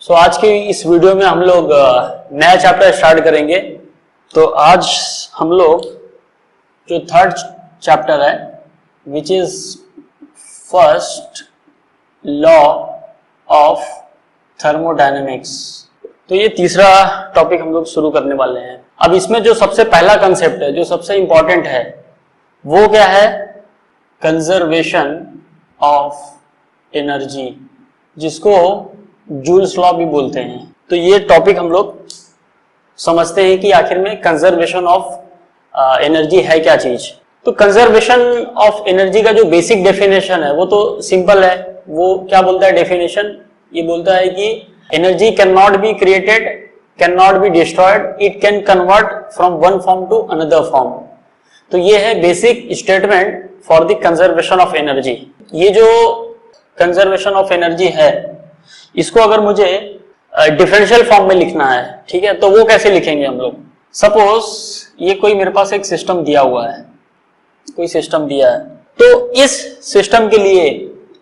आज की इस वीडियो में हम लोग नया चैप्टर स्टार्ट करेंगे। तो आज हम लोग जो थर्ड चैप्टर है which is first law of thermodynamics, तो ये तीसरा टॉपिक हम लोग शुरू करने वाले हैं। अब इसमें जो सबसे पहला कंसेप्ट है, जो सबसे इंपॉर्टेंट है, वो क्या है? कंजर्वेशन ऑफ एनर्जी, जिसको जूल्स लॉ भी बोलते हैं। तो ये टॉपिक हम लोग समझते हैं कि आखिर में कंजर्वेशन ऑफ एनर्जी है क्या चीज। तो कंजर्वेशन ऑफ एनर्जी का जो बेसिक डेफिनेशन है वो तो सिंपल है। वो क्या बोलता है डेफिनेशन? ये बोलता है कि energy can not be created, can not be destroyed, it can convert from one form to another form. तो ये है basic statement for the conservation of energy. ये जो कंजर्वेशन ऑफ एनर्जी है, इसको अगर मुझे डिफरेंशियल फॉर्म में लिखना है, ठीक है, तो वो कैसे लिखेंगे हम लोग? सपोज ये कोई मेरे पास एक सिस्टम दिया हुआ है, कोई सिस्टम दिया है, तो इस सिस्टम के लिए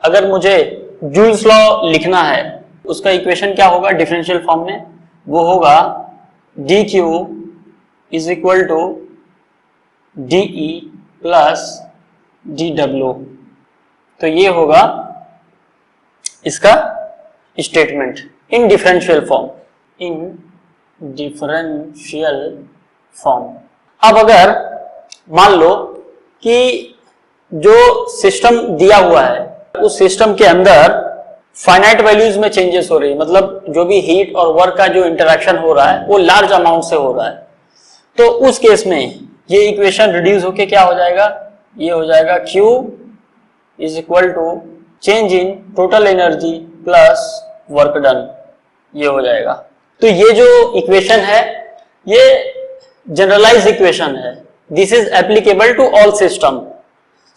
अगर मुझे जूल्स लॉ लिखना है, उसका इक्वेशन क्या होगा डिफरेंशियल फॉर्म में? वो होगा dq is equal to de plus dw। तो ये होगा इसका statement in differential form, in differential form. अब अगर मान लो कि जो सिस्टम दिया हुआ है, उस सिस्टम के अंदर फाइनाइट वैल्यूज में चेंजेस हो रही है, मतलब जो भी हीट और वर्क का जो इंटरेक्शन हो रहा है वो लार्ज अमाउंट से हो रहा है, तो उस केस में ये इक्वेशन रिड्यूस होके क्या हो जाएगा? ये हो जाएगा Q is equal to change in total energy plus work done. ये हो जाएगा। तो ये जो इक्वेशन है ये जनरलाइज इक्वेशन है। This is applicable to all system.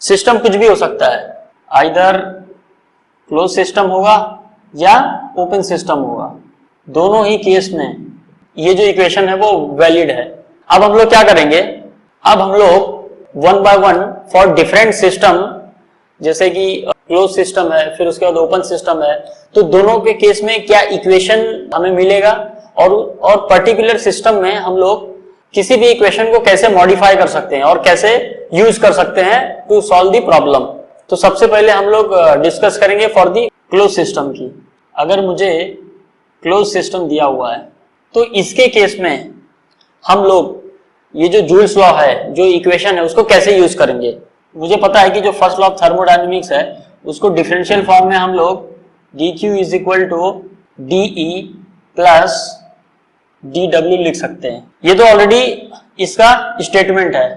System कुछ भी हो सकता है, आइदर क्लोज सिस्टम होगा या ओपन सिस्टम होगा, दोनों ही केस में ये जो इक्वेशन है वो वैलिड है। अब हम लोग क्या करेंगे? अब हम लोग one by one for different system, जैसे कि क्लोज सिस्टम है, फिर उसके बाद ओपन सिस्टम है, तो दोनों के केस में क्या इक्वेशन हमें मिलेगा और पर्टिकुलर सिस्टम में हम लोग किसी भी इक्वेशन को कैसे मॉडिफाई कर सकते हैं और कैसे यूज कर सकते हैं टू सॉल्व द प्रॉब्लम। तो सबसे पहले हम लोग डिस्कस करेंगे फॉर द क्लोज सिस्टम की। अगर मुझे क्लोज सिस्टम दिया हुआ है तो इसके केस में हम लोग ये जो जूल्स लॉ है, जो इक्वेशन है, उसको कैसे यूज करेंगे? मुझे पता है कि जो फर्स्ट लॉ ऑफ थर्मोडायनेमिक्स है उसको डिफरेंशियल फॉर्म में हम लोग dq is equal to de plus dw लिख सकते हैं। ये तो ऑलरेडी इसका स्टेटमेंट है।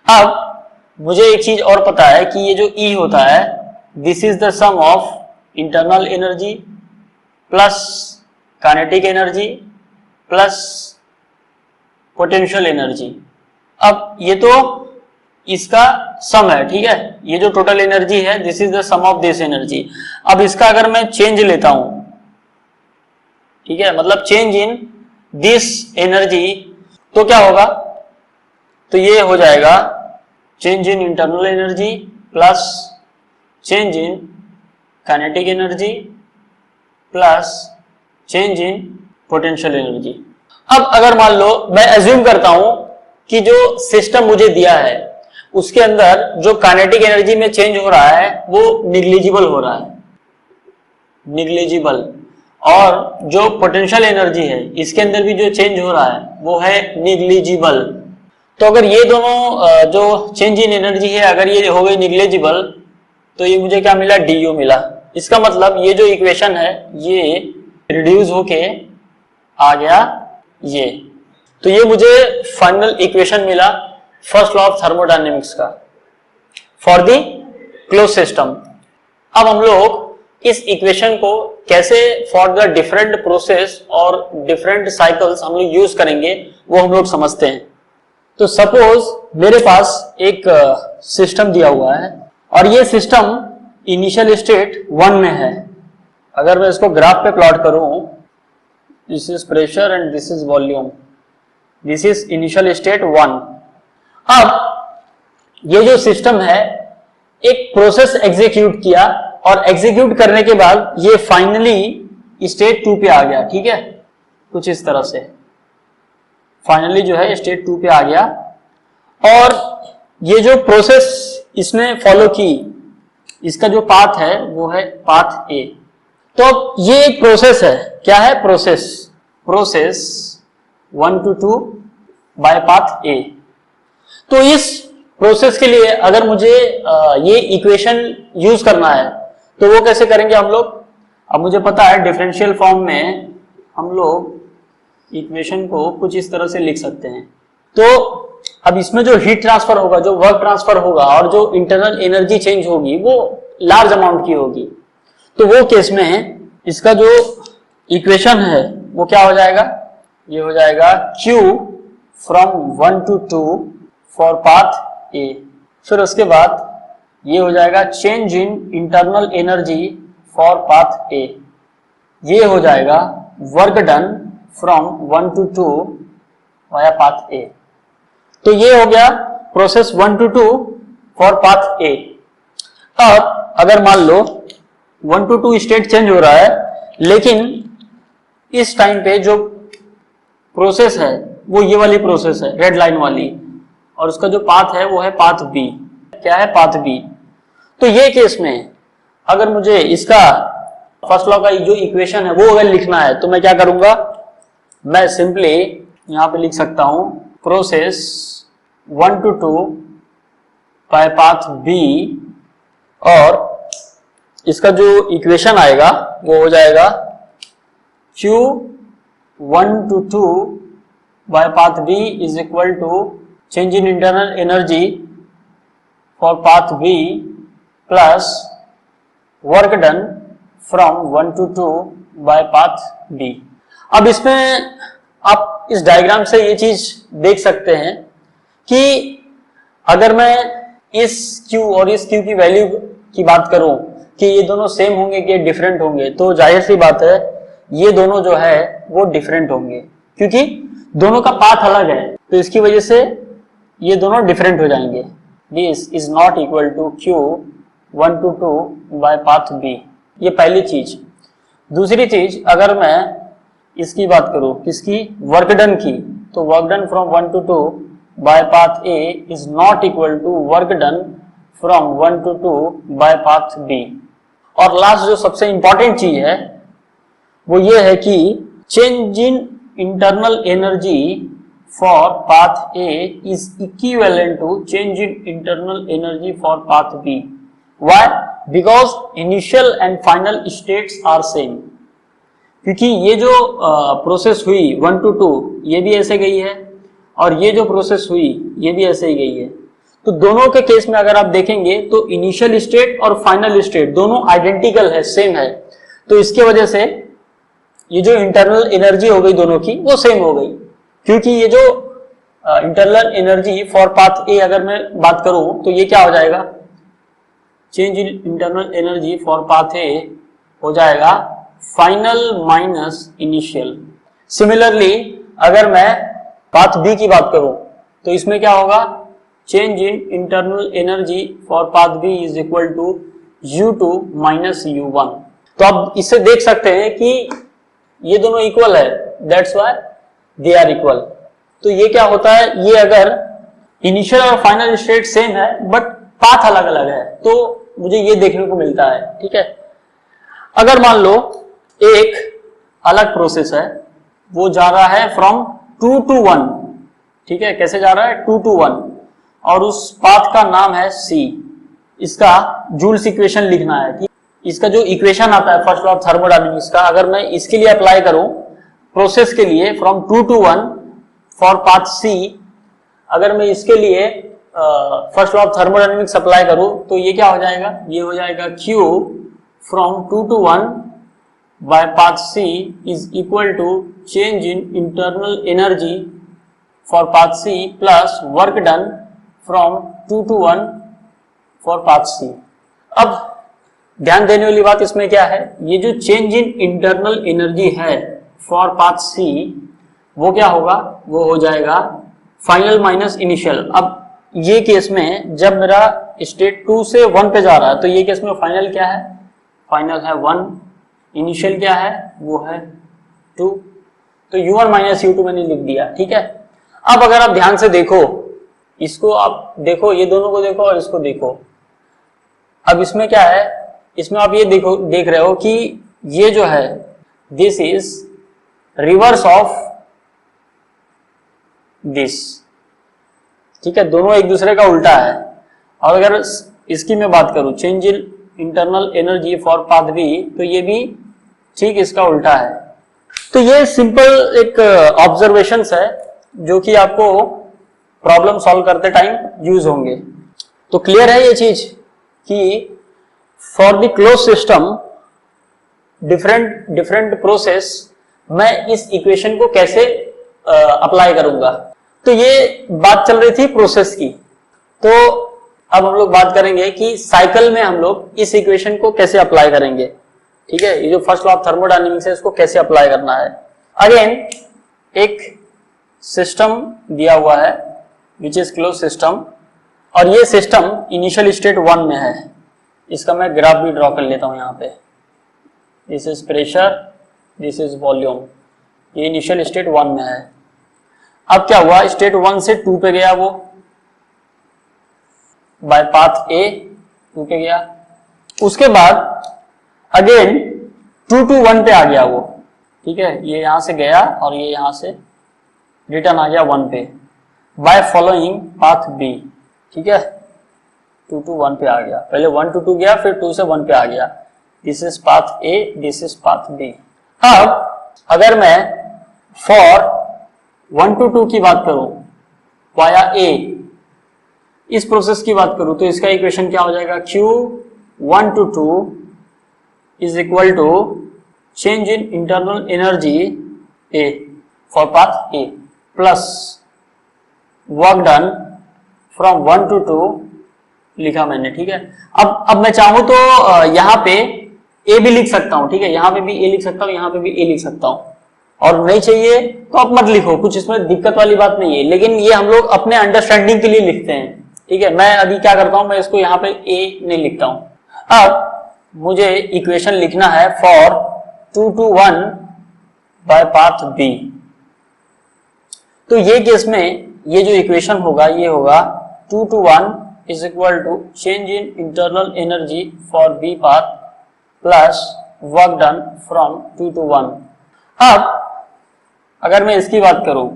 अब मुझे एक चीज और पता है कि ये जो E होता है, this is the sum of internal energy plus kinetic energy plus potential energy. अब ये तो इसका सम है, ठीक है, ये जो टोटल एनर्जी है this is the sum of this energy. अब इसका अगर मैं चेंज लेता हूं, ठीक है, मतलब चेंज इन दिस एनर्जी, तो क्या होगा? तो ये हो जाएगा change in internal energy plus change in kinetic energy plus change in potential energy. अब अगर मान लो मैं एज्यूम करता हूं कि जो सिस्टम मुझे दिया है उसके अंदर जो काइनेटिक एनर्जी में चेंज हो रहा है वो निग्लिजिबल हो रहा है, निग्लिजिबल, और जो पोटेंशियल एनर्जी है इसके अंदर भी जो चेंज हो रहा है वो है निग्लिजिबल। तो अगर ये दोनों जो चेंज इन एनर्जी है अगर ये हो गई निग्लिजिबल, तो ये मुझे क्या मिला? du मिला। इसका मतलब ये जो इक्वेशन है ये रिड्यूस होके आ गया ये। तो ये मुझे फाइनल इक्वेशन मिला फर्स्ट लॉ ऑफ थर्मोडायनेमिक्स का फॉर द क्लोज सिस्टम। अब हम लोग इस इक्वेशन को कैसे फॉर द डिफरेंट प्रोसेस और डिफरेंट साइकिल्स हम लोग यूज करेंगे वो हम लोग समझते हैं। तो सपोज मेरे पास एक सिस्टम दिया हुआ है और ये सिस्टम इनिशियल स्टेट 1 में है। अगर मैं इसको ग्राफ पे प्लॉट करूं, this is pressure and this is volume, this is initial state 1। अब ये जो सिस्टम है एक प्रोसेस एग्जीक्यूट किया और एग्जीक्यूट करने के बाद ये फाइनली स्टेट 2 पे आ गया, ठीक है, कुछ इस तरह से फाइनली जो है स्टेट 2 पे आ गया। और ये जो प्रोसेस इसने फॉलो की, इसका जो पाथ है वो है पाथ ए। तो अब ये एक प्रोसेस है, क्या है, process 1 to 2 by path a. तो इस प्रोसेस के लिए अगर मुझे ये इक्वेशन यूज करना है तो वो कैसे करेंगे हम लोग। अब मुझे पता है डिफरेंशियल फॉर्म में हम लोग इक्वेशन को कुछ इस तरह से लिख सकते हैं। तो अब इसमें जो हीट ट्रांसफर होगा, जो वर्क ट्रांसफर होगा और जो इंटरनल एनर्जी चेंज होगी वो लार्ज अमाउंट की होगी। तो वो केस में इसका जो इक्वेशन है वो क्या हो जाएगा, ये हो जाएगा Q from 1 to 2 for path ए। फिर उसके बाद ये हो जाएगा change in internal energy for path ए। ये हो जाएगा work done from 1 to 2 via path a. तो ये हो गया प्रोसेस 1 to 2 फॉर पाथ ए। अब अगर मान लो 1 to 2 स्टेट चेंज हो रहा है, लेकिन इस टाइम पे जो प्रोसेस है वो ये वाली प्रोसेस है, रेड लाइन वाली, और उसका जो पाथ है वो है पाथ बी। क्या है, पाथ बी। तो ये केस में अगर मुझे इसका फर्स्ट लॉ का जो इक्वेशन है वो अगर लिखना है तो मैं क्या करूंगा, मैं सिंपली यहां पे लिख सकता हूं process 1 to 2 by path b, और इसका जो इक्वेशन आएगा वो हो जाएगा Q 1 to 2 by path b is equal to change in internal energy for path b plus work done from 1 to 2 by path b. अब इसमें आप इस डायग्राम से ये चीज देख सकते हैं कि अगर मैं इस Q और इस Q की वैल्यू की बात करूं कि ये दोनों सेम होंगे कि डिफरेंट होंगे, तो जाहिर सी बात है ये दोनों जो है वो डिफरेंट होंगे, क्योंकि दोनों का पाथ अलग है, तो इसकी वजह से ये दोनों डिफरेंट हो जाएंगे। This is not equal to Q 1 to 2 by path b. ये पहली चीज। दूसरी चीज, अगर मैं इसकी बात करूं, किसकी, वर्क डन की, तो work done from 1 to 2 by path a is not equal to work done from 1 to 2 by path b. और लास्ट जो सबसे इंपॉर्टेंट चीज है वो ये है कि change in internal energy for path a is equivalent to change in internal energy for path b. Why? Because initial and final states are same. क्योंकि ये जो प्रोसेस हुई 1 to 2 ये भी ऐसे गई है, और ये जो प्रोसेस हुई ये भी ऐसे ही गई है। तो दोनों के केस में अगर आप देखेंगे तो इनिशियल स्टेट और फाइनल स्टेट दोनों आइडेंटिकल है, सेम है। तो इसके वजह से ये जो इंटरनल एनर्जी हो गई दोनों की वो सेम हो गई, क्योंकि ये जो इंटरनल एनर्जी फॉर पाथ ए अगर मैं बात करूं तो ये क्या हो जाएगा, change in internal energy for path ए हो जाएगा फाइनल माइनस इनिशियल। सिमिलरली अगर मैं पाथ बी की बात करूं तो इसमें क्या होगा, change in internal energy for path b is equal to U2 minus U1। तो अब इससे देख सकते हैं कि ये दोनों इक्वल है, that's why they are equal. तो ये क्या होता है, ये अगर इनिशियल और फाइनल स्टेट सेम है बट पाथ अलग अलग है, तो मुझे ये देखने को मिलता है, ठीक है। अगर मान लो एक अलग प्रोसेस है, वो जा रहा है फ्रॉम 2 to 1, ठीक है, कैसे जा रहा है, 2 to 1, और उस पाथ का नाम है C। इसका जूल्स इक्वेशन लिखना है, ठीक। इसका जो इक्वेशन आता है फर्स्ट लॉ ऑफ थर्मोडायनामिक्स का, अगर मैं इसके लिए अप्लाई करूं प्रोसेस के लिए from 2 to 1 for path C, अगर मैं इसके लिए first law of thermodynamics apply करूं तो ये क्या हो जाएगा, ये हो जाएगा Q from 2 to 1 by path C is equal to change in internal energy for path C plus work done from 2 to 1 for path C। अब ध्यान देने वाली बात इसमें क्या है, ये जो चेंज इन इंटरनल एनर्जी है फॉर पाथ C वो क्या होगा, वो हो जाएगा फाइनल माइनस इनिशियल। अब ये केस में जब मेरा स्टेट 2 से 1 पे जा रहा है तो ये केस में फाइनल क्या है, फाइनल है 1, इनिशियल क्या है, वो है 2, तो u1 माइनस u2 मैंने लिख दिया, ठीक है। अब अगर आप ध्यान से देखो, इसको आप देखो, ये दोनों को देखो और इसको देखो। अब इसमें क्या है, इसमें आप ये देखो, देख रहे हो कि ये जो है this is reverse of this, ठीक है, दोनों एक दूसरे का उल्टा है। और अगर इसकी मैं बात करूं, change in internal energy for path b, तो ये भी ठीक इसका उल्टा है। तो ये सिंपल एक ऑब्जर्वेशंस है जो कि आपको प्रॉब्लम सॉल्व करते टाइम यूज होंगे। तो क्लियर है ये चीज कि for the close system different process मैं इस इक्वेशन को कैसे अप्लाई करूंगा। तो ये बात चल रही थी प्रोसेस की, तो अब हम लोग बात करेंगे कि साइकिल में हम लोग इस इक्वेशन को कैसे अप्लाई करेंगे, ठीक है। ये जो फर्स्ट लॉ ऑफ थर्मोडायनेमिक्स है इसको कैसे अप्लाई करना है। अगेन एक सिस्टम दिया हुआ है विच इज क्लोज सिस्टम, और ये सिस्टम इनिशियल स्टेट 1 में है। इसका मैं ग्राफ भी ड्रॉ कर लेता हूं यहाँ पे। This is pressure, this is volume, ये इनिशियल स्टेट 1 में है। अब क्या हुआ, स्टेट 1 से 2 पे गया, वो बाय पाथ ए 2 पे गया। उसके बाद अगेन 2 to 1 पे आ गया वो, ठीक है। ये यहां से गया और ये यहां से रिटर्न आ गया 1 पे बाय फॉलोइंग पाथ बी, ठीक है। 2 to 1 पे आ गया, पहले 1 to 2 गया, फिर 2 से 1 पे आ गया। This is path a, this is path b. अब अगर मैं फॉर 1 to 2 की बात करूं वाया ए, इस प्रोसेस की बात करूं, तो इसका इक्वेशन क्या हो जाएगा, Q1 to 2 is equal to change in internal energy A for path A plus work done from 1 to 2 लिखा मैंने, ठीक है। अब मैं चाहूं तो यहां पे A भी लिख सकता हूं, ठीक है, यहां पे भी A लिख सकता हूं, यहां पे भी A लिख सकता हूं, और नहीं चाहिए तो आप मत लिखो, कुछ इसमें दिक्कत वाली बात नहीं है। लेकिन ये हम लोग अपने अंडरस्टैंडिंग के लिए लिखते हैं, ठीक है। मैं अभी क्या करता हूं, मैं इसको यहाँ पे A नहीं लिखता हूं। अब मुझे इक्वेशन लिखना है for 2 to 1 by path b. तो ये केस में ये जो इक्वेशन होगा ये होगा 2 to 1 is equal to change in internal energy for b path plus work done from 2 to 1। अब अगर मैं इसकी बात करूं,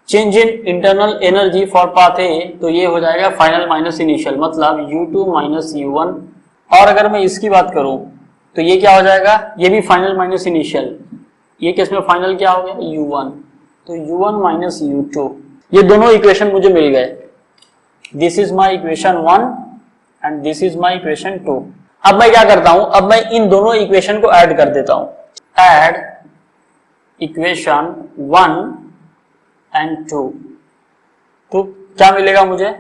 change in internal energy for path a, तो ये हो जाएगा फाइनल माइनस इनिशियल, मतलब U2 माइनस U1। और अगर मैं इसकी बात करूं तो ये क्या हो जाएगा, ये भी फाइनल माइनस इनिशियल, ये केस में फाइनल क्या हो गया U1, तो U1 माइनस U2। ये दोनों इक्वेशन मुझे मिल गए। This is my equation 1 and this is my equation 2। अब मैं क्या करता हूं, अब मैं इन दोनों इक्वेशन को ऐड कर देता हूं। ऐड इक्वेशन 1 and 2, तो क्या मिलेगा मुझे,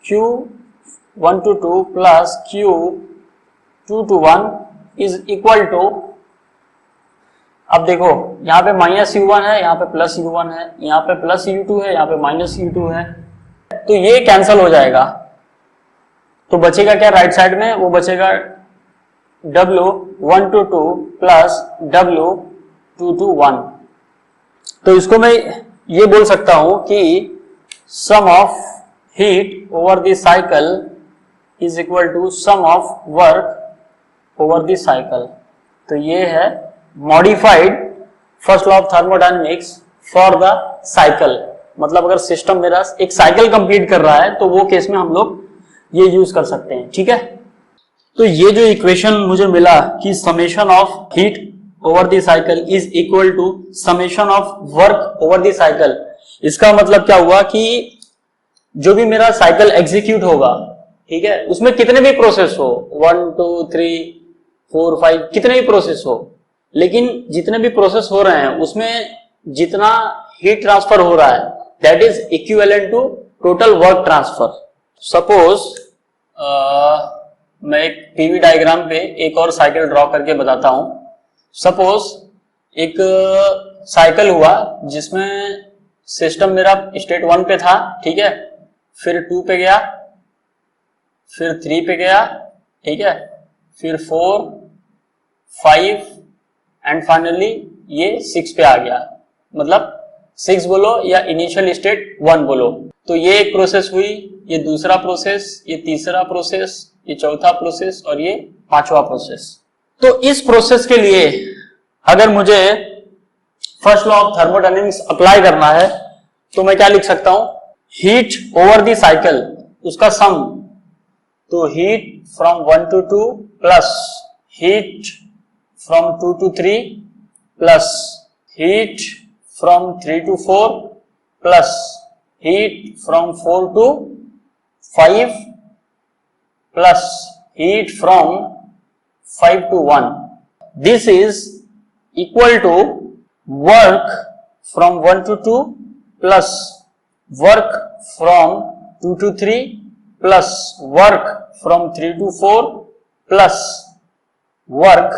Q1 to 2 plus Q2 to 1 is equal to, अब देखो यहाँ पे माइनस U1 है, यहाँ पे प्लस U1 है, यहाँ पे प्लस U2 है, यहाँ पे माइनस U2 है, तो ये कैंसल हो जाएगा। तो बचेगा क्या राइट साइड में, वो बचेगा W1 to 2 plus W2 to 1। तो इसको मैं ये बोल सकता हूं कि sum of heat over the cycle is equal to sum of work over the cycle. तो ये है modified first law of thermodynamics for the cycle. मतलब अगर सिस्टम मेरा एक साइकिल कंप्लीट कर रहा है तो वो केस में हम लोग ये यूज कर सकते हैं, ठीक है। तो ये जो इक्वेशन मुझे मिला कि summation of heat over the cycle is equal to summation of work over the cycle, इसका मतलब क्या हुआ कि जो भी मेरा साइकिल एग्जीक्यूट होगा, ठीक है, उसमें कितने भी प्रोसेस हो, 1 2 3 4 5 कितने भी प्रोसेस हो, लेकिन जितने भी प्रोसेस हो रहे हैं उसमें जितना हीट ट्रांसफर हो रहा है that is equivalent to total work transfer. Suppose मैं एक पीवी डायग्राम पे एक और साइकिल ड्रॉ करके बताता हूं। सपोज एक साइकिल हुआ जिसमें सिस्टम मेरा स्टेट 1 पे था, ठीक है, फिर 2 पे गया, फिर 3 पे गया, ठीक है, फिर 4 5 एंड फाइनली ये 6 पे आ गया, मतलब 6 बोलो या इनिशियल स्टेट 1 बोलो। तो ये एक प्रोसेस हुई, ये दूसरा प्रोसेस, ये तीसरा प्रोसेस, ये चौथा प्रोसेस और ये पांचवा प्रोसेस। तो इस प्रोसेस के लिए अगर मुझे first law of thermodynamics apply करना है तो मैं क्या लिख सकता हूं, हीट ओवर द साइकिल उसका सम, तो heat from 1 to 2 plus heat from 2 to 3 plus heat from 3 to 4 plus heat from 4 to 5 plus heat from 5 to 1. This is equal to work from 1 to 2 plus work from 2 to 3 plus work from 3 to 4 plus work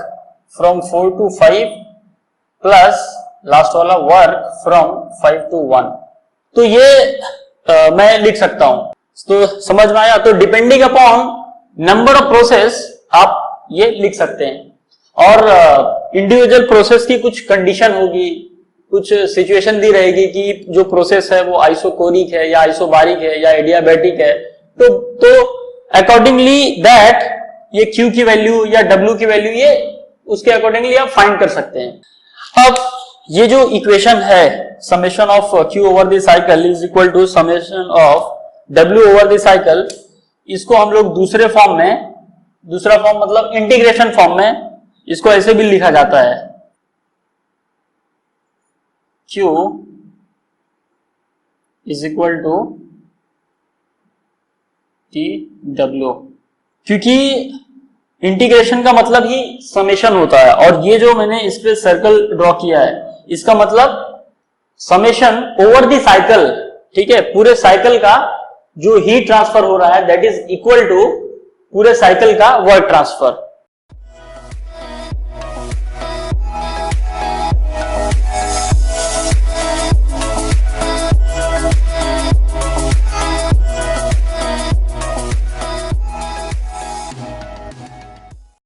from 4 to 5 plus last वाला work from 5 to 1. तो ये मैं लिख सकता हूं, तो समझ में आया। तो depending upon number of process आप ये लिख सकते हैं और इंडिविजुअल प्रोसेस की कुछ कंडीशन होगी, कुछ सिचुएशन दी रहेगी कि जो प्रोसेस है वो आइसोकोरिक है या आइसोबारिक है या एडियाबैटिक है, तो अकॉर्डिंगली दैट ये Q की वैल्यू या W की वैल्यू ये उसके अकॉर्डिंगली आप फाइंड कर सकते हैं। अब ये जो इक्वेशन है summation of Q over the cycle is equal to summation of W over the cycle, इसको हम लोग दूसरे फॉर्म में, दूसरा फॉर्म मतलब इंटीग्रेशन फॉर्म में इसको ऐसे भी लिखा जाता है, Q is equal to TW, क्योंकि इंटीग्रेशन का मतलब ही समेशन होता है और ये जो मैंने इस पे सर्कल ड्रॉ किया है इसका मतलब समेशन ओवर द साइकिल, ठीक है, पूरे साइकिल का जो हीट ट्रांसफर हो रहा है दैट इज इक्वल टू पूरे साइकिल का वर्क ट्रांसफर।